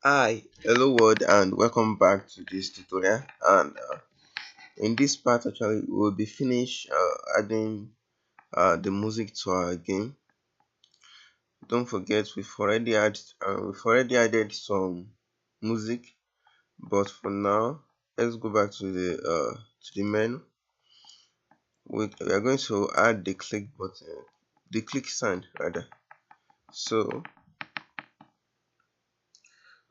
Hi, hello world, and welcome back to this tutorial. And in this part, actually, we'll be finished adding the music to our game. Don't forget, we've already added some music, but for now, let's go back to the menu. We are going to add the click button, the click sound rather. So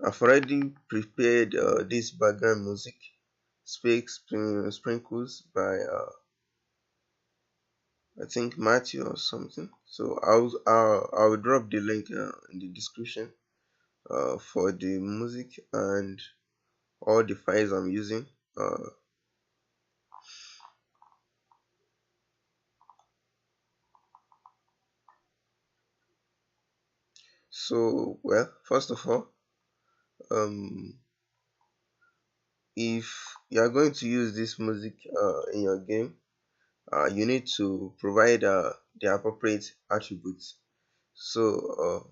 I've already prepared this background music, sprinkles by I think Matthew or something. So I'll drop the link in the description for the music and all the files I'm using. Uh, so well, first of all, um, if you are going to use this music in your game, you need to provide the appropriate attributes. So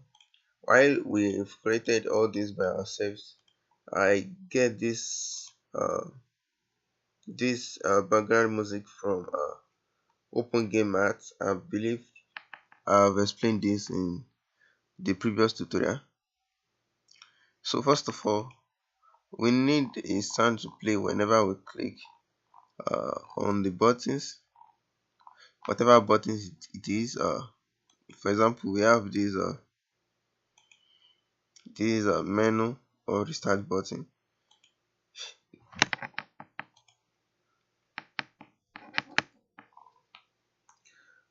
while we've created all this by ourselves, I get this background music from Open Game Art. I believe I've explained this in the previous tutorial. So first of all, we need a sound to play whenever we click on the buttons, whatever buttons it is. For example, we have this menu or restart button.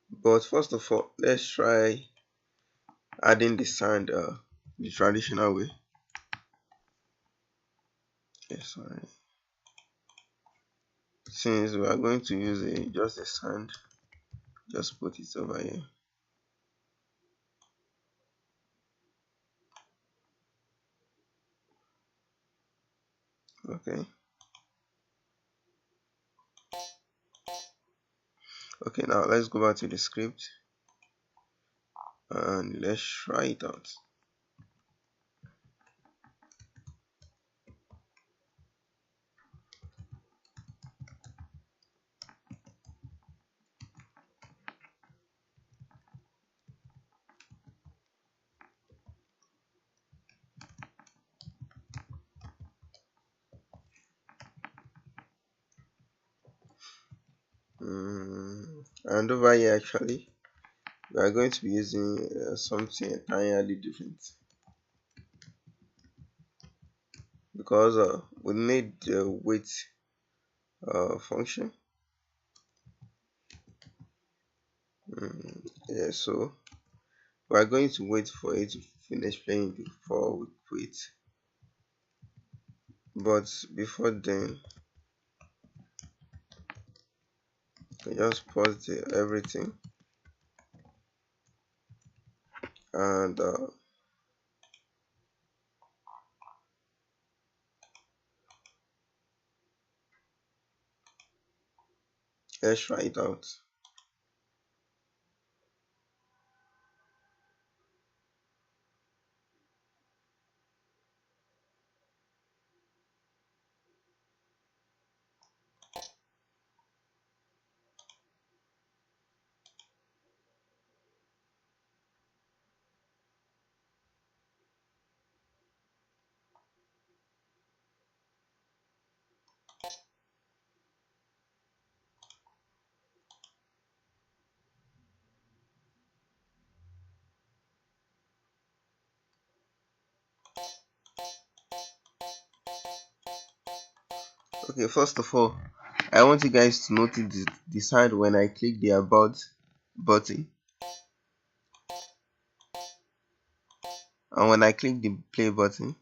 But first of all, let's try adding the sound the traditional way. Yes, sorry. Since we are going to use just a sound, just put it over here. Okay. Okay, now let's go back to the script and let's try it out. And over here, actually, we are going to be using something entirely different because we need the wait function. Yeah, so we are going to wait for it to finish playing before we quit. But before then, we just pause everything and let's try it out. Okay, first of all, I want you guys to notice the sound when I click the about button and when I click the play button.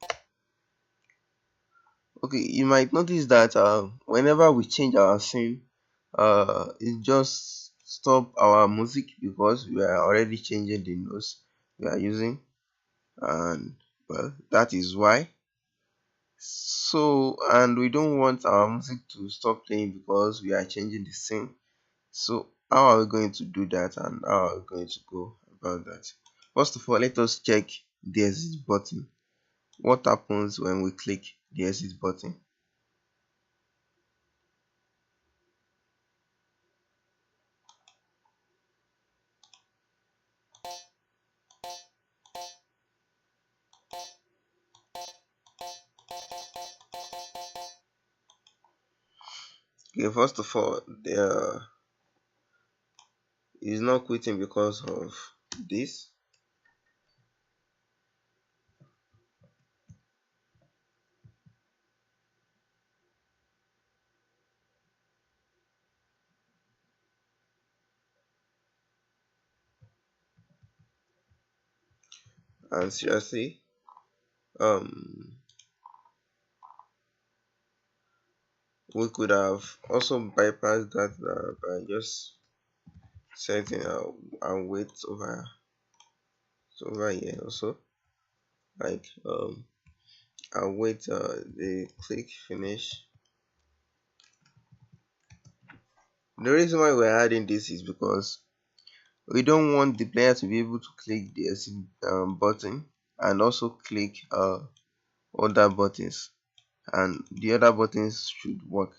Okay, you might notice that whenever we change our scene, it just stop our music because we are already changing the notes we are using, and well, that is why. So, and we don't want our music to stop playing because we are changing the scene. So how are we going to do that and how are we going to go about that? First of all, let us check the exit button. what happens when we click the exit button. Okay, first of all, there is not quitting because of this. And seriously, um we could have also bypassed that by just setting our weight over here also, like I'll wait the click finish. The reason why we're adding this is because we don't want the player to be able to click the exit button and also click other buttons, and the other buttons should work.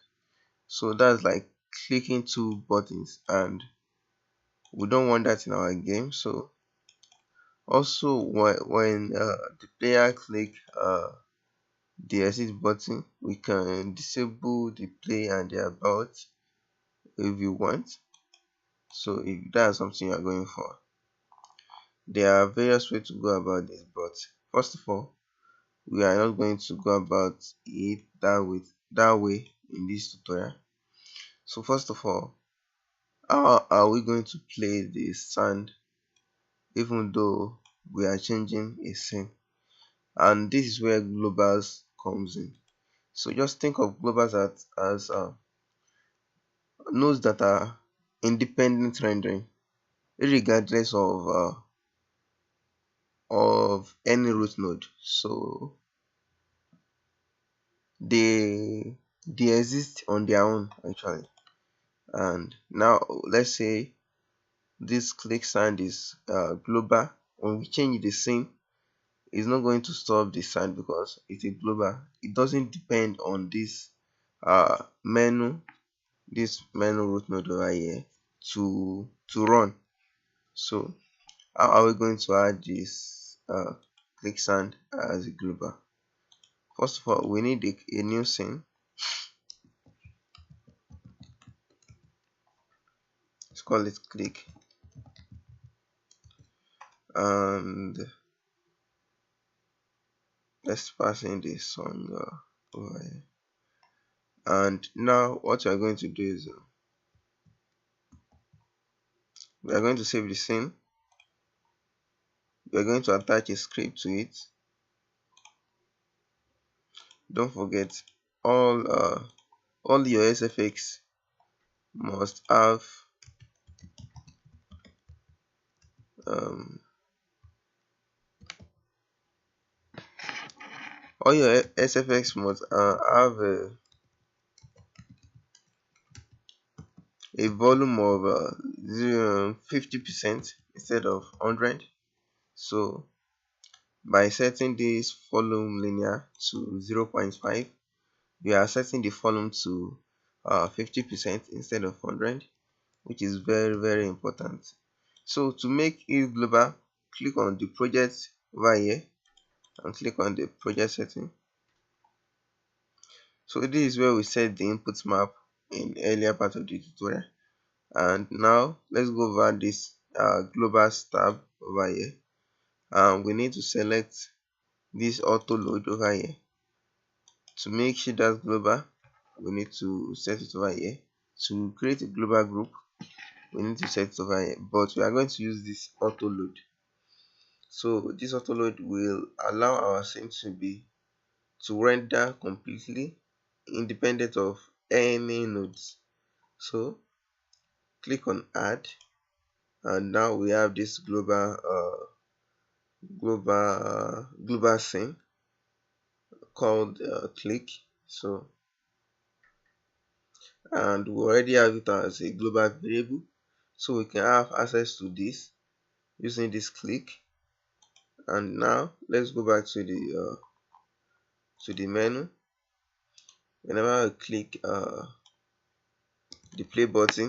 So that's like clicking two buttons, and we don't want that in our game. So also when the player click the exit button, we can disable the play and the about if you want. So if that's something you're going for, there are various ways to go about this, but first of all, we are not going to go about it that way in this tutorial. So first of all, how are we going to play the sound even though we are changing a scene? And this is where globals comes in. So just think of globals as nodes that are independent rendering, regardless of any root node. So they they exist on their own actually. And now let's say this click sound is global. When we change the scene, it's not going to stop the sound because it's a global. It doesn't depend on menu this menu root node over here to run. So how are we going to add this click sound as a global? First of all, we need a new scene. Let's call it click, and let's pass in the song over here. And now what we are going to do is we are going to save the scene. We are going to attach a script to it. Don't forget, all your SFX must have um, all your SFX must have a volume of 50% instead of 100. So by setting this volume linear to 0.5, we are setting the volume to 50% instead of 100, which is very important. So to make it global, click on the project over here and click on the project setting. So this is where we set the input map in earlier part of the tutorial. And now let's go over this global tab over here, and we need to select this auto load over here. To make sure that's global, we need to set it over here. To create a global group, we need to set it over here, but we are going to use this auto load. So this auto load will allow our scene to render completely independent of any nodes. So click on add, and now we have this global scene called click. So, and we already have it as a global variable, so we can have access to this using this click. And now let's go back to the to the menu. Whenever I click the play button,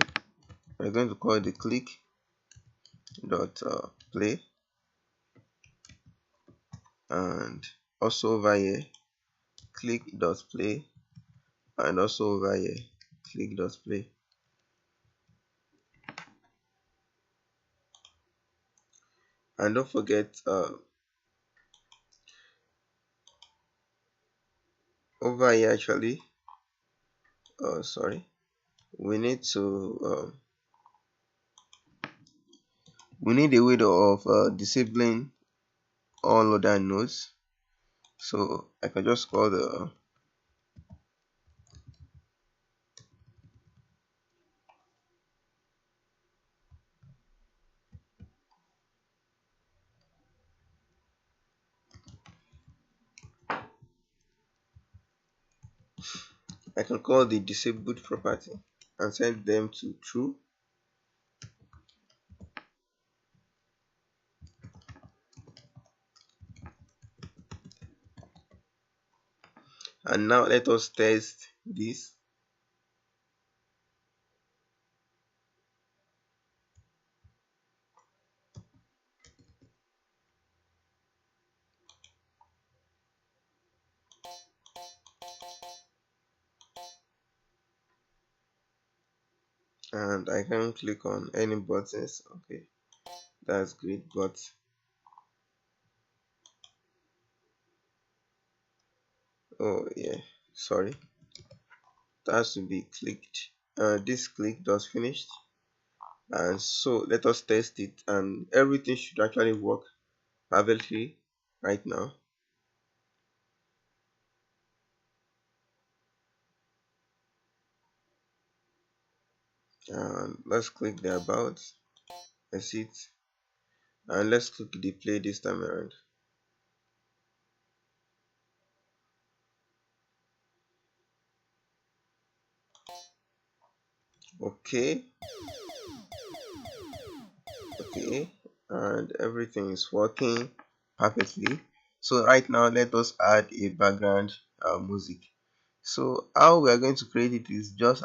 we're going to call the click dot play, and also over here click dot play, and also over here click dot play. And don't forget over here actually sorry, we need to we need a way of disabling all other nodes. So I can just call the disabled property and set them to true. And now let us test this. And I can click on any buttons. Okay, that's great, but oh yeah, sorry, that has to be clicked. This click does finished, and so let us test it, and everything should actually work perfectly right now. And let's click the about, exit, and let's click the play this time around. Okay, okay, and everything is working perfectly. So right now let us add a background music. So how we are going to create it is just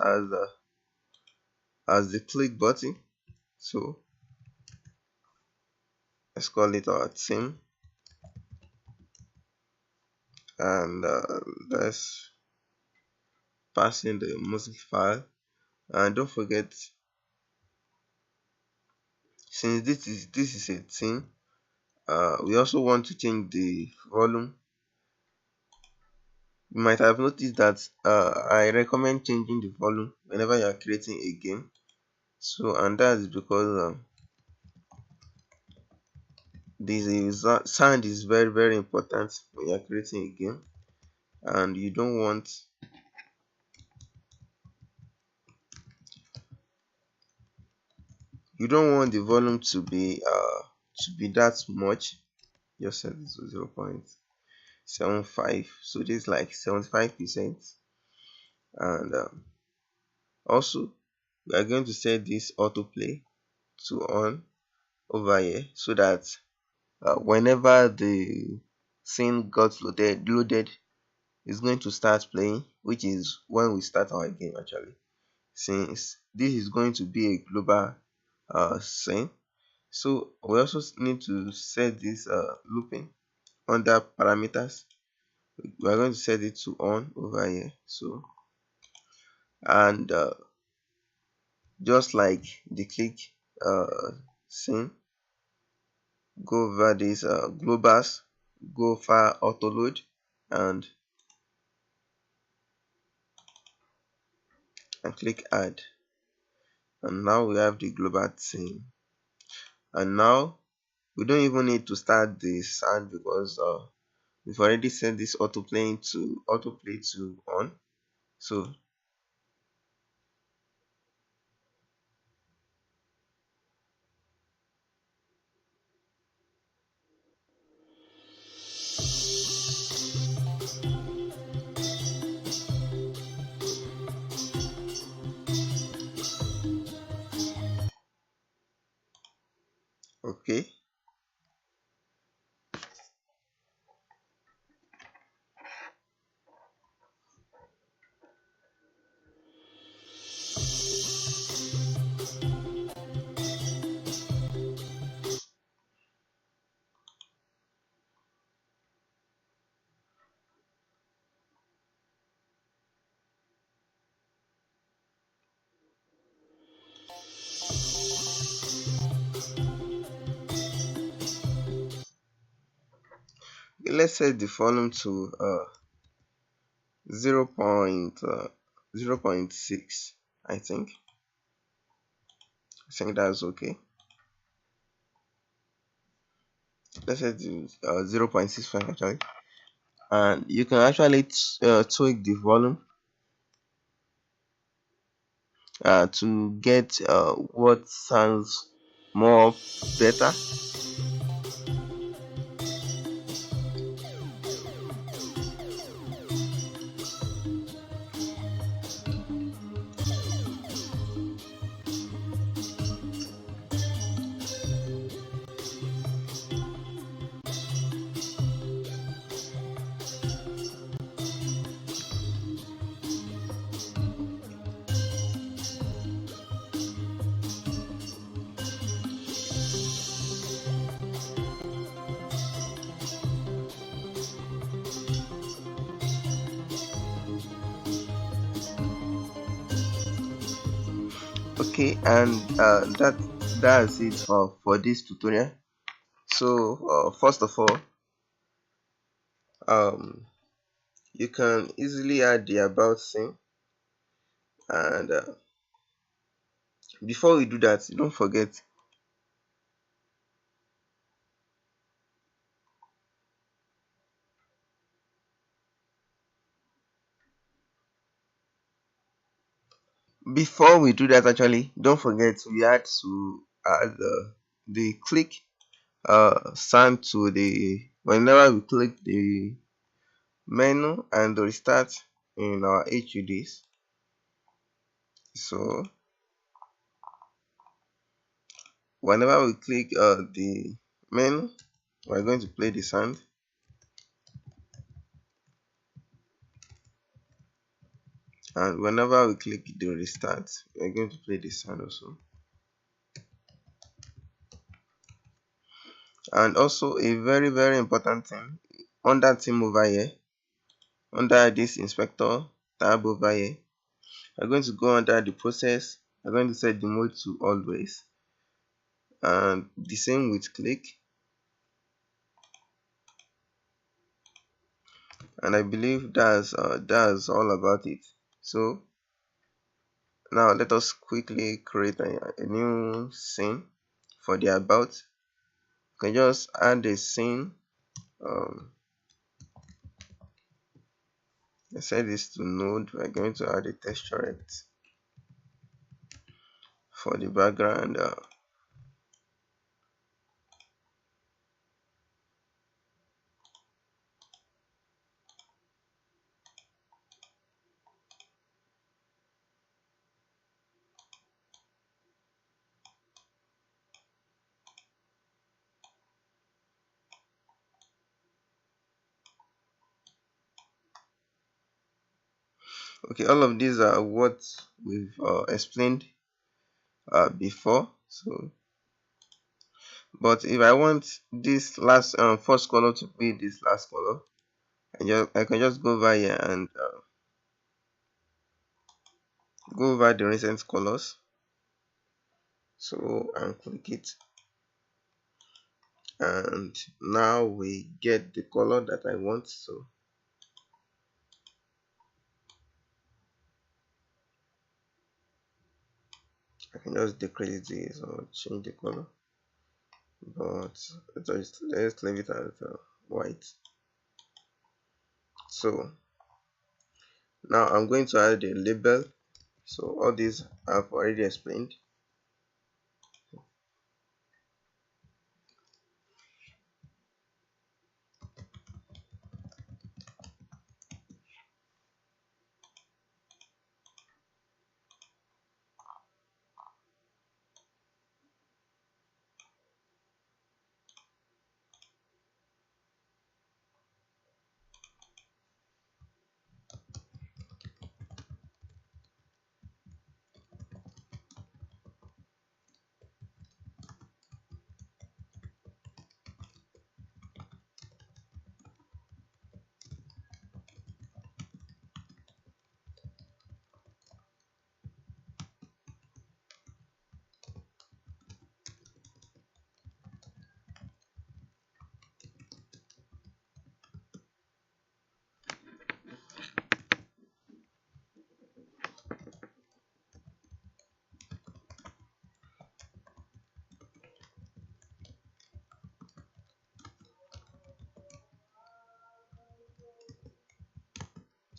as the click button. So let's call it our theme, and let's pass in the music file. And don't forget, since this is a theme, we also want to change the volume. You might have noticed that I recommend changing the volume whenever you are creating a game. So, and that is because this sound is very very important when you are creating a game, and you don't want the volume to be that much. Just set it to 0.75, so this is like 75%. And also we are going to set this autoplay to on over here, so that whenever the scene got loaded, it's going to start playing, which is when we start our game actually, since this is going to be a global scene. So we also need to set this looping under parameters. We are going to set it to on over here. So, and just like the click scene, go over this globals, go file auto load, and click add. And now we have the global scene. And now we don't even need to start the sound, because we've already set this autoplay to on. So okay, Okay, let's set the volume to 0. 0.6. I think that's okay. Let's set to 0.65 actually, and you can actually tweak the volume to get what sounds more better. Okay, and that's it for this tutorial. So first of all, um you can easily add the about thing, and before we do that, don't forget, before we do that actually, don't forget we had to add the click sound to the whenever we click the menu and the restart in our HUDs. So whenever we click the menu, we're going to play the sound, and whenever we click the restart, we're going to play the sound also. And also a very important thing, under team over here, under this inspector tab over here, I'm going to go under the process. I'm going to set the mode to always, and the same with click, and I believe that's all about it. So now let us quickly create a new scene for the about. You can just add a scene. I set this to node. We're going to add a texturette for the background. Okay, all of these are what we've explained before. So, but if I want this last first color to be this last color, I can just go over here and go over the recent colors. So and click it, and now we get the color that I want. So I can just decrease this or change the color, but let's leave it as white. So now I'm going to add a label. So all these I've already explained.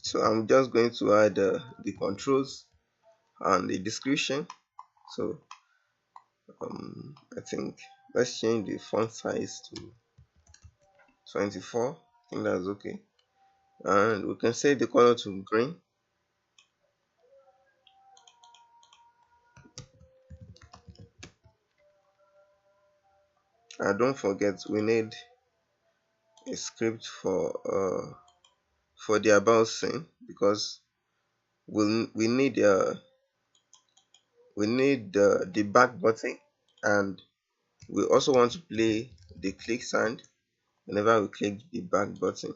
So I'm just going to add the controls and the description. So I think let's change the font size to 24. I think that's okay. And we can set the color to green. And don't forget we need a script for the about scene, because we need the back button, and we also want to play the click sound whenever we click the back button.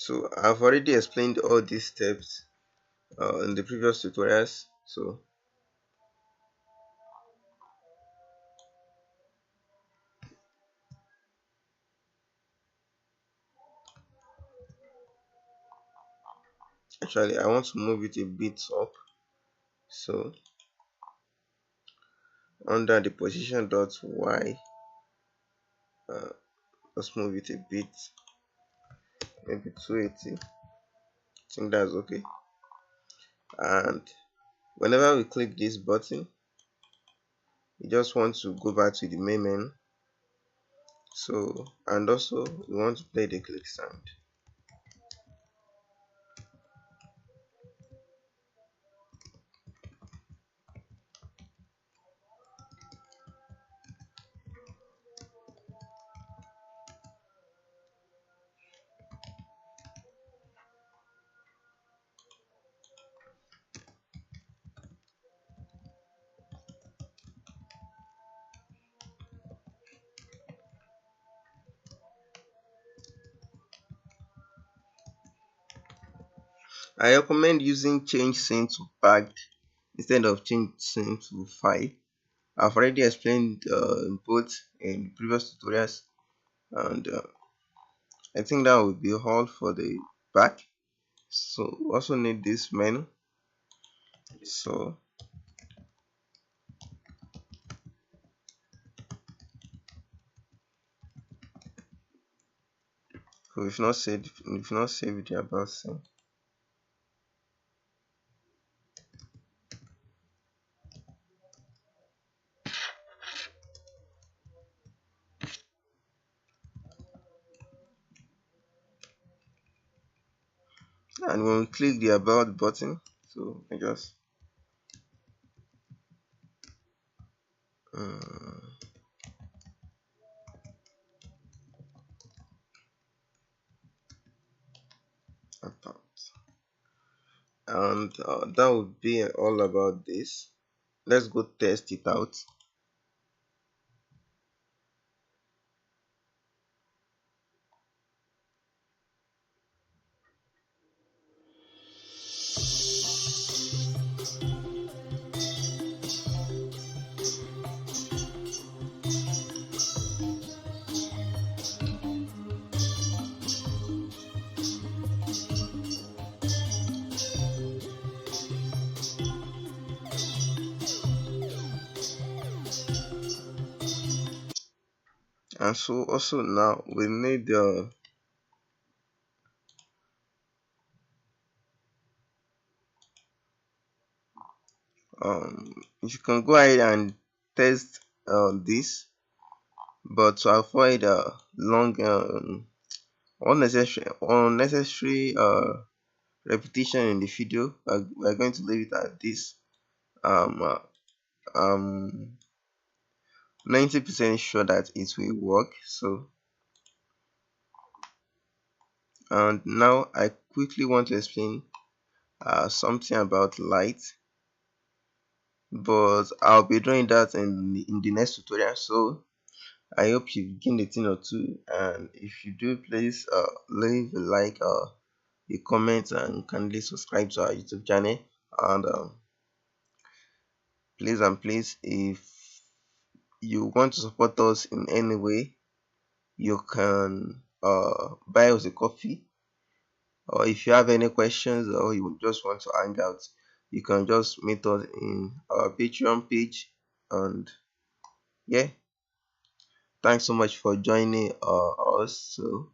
So I've already explained all these steps in the previous tutorials. So actually I want to move it a bit up. So under the position dot y, uh, let's move it a bit, maybe 280. I think that's okay. And whenever we click this button, we just want to go back to the main menu. So, and also we want to play the click sound. I recommend using change scene to packed instead of change scene to file. I've already explained both in previous tutorials, and I think that will be all for the back. So we also need this menu. So we've not saved the about scene. And when we click the about button, so I just um, about, and that would be all about this. Let's go test it out. And so also now we need you can go ahead and test this, but to avoid long unnecessary repetition in the video, we're going to leave it at this. um uh, um 90% sure that it will work. So, and now I quickly want to explain something about light, but I'll be doing that in the next tutorial. So I hope you've gained a thing or two, and if you do, please leave a like, a comment, and kindly subscribe to our YouTube channel. And Please and please, if you want to support us in any way, you can buy us a coffee, or if you have any questions or you just want to hang out, you can just meet us in our Patreon page. And yeah, thanks so much for joining us. So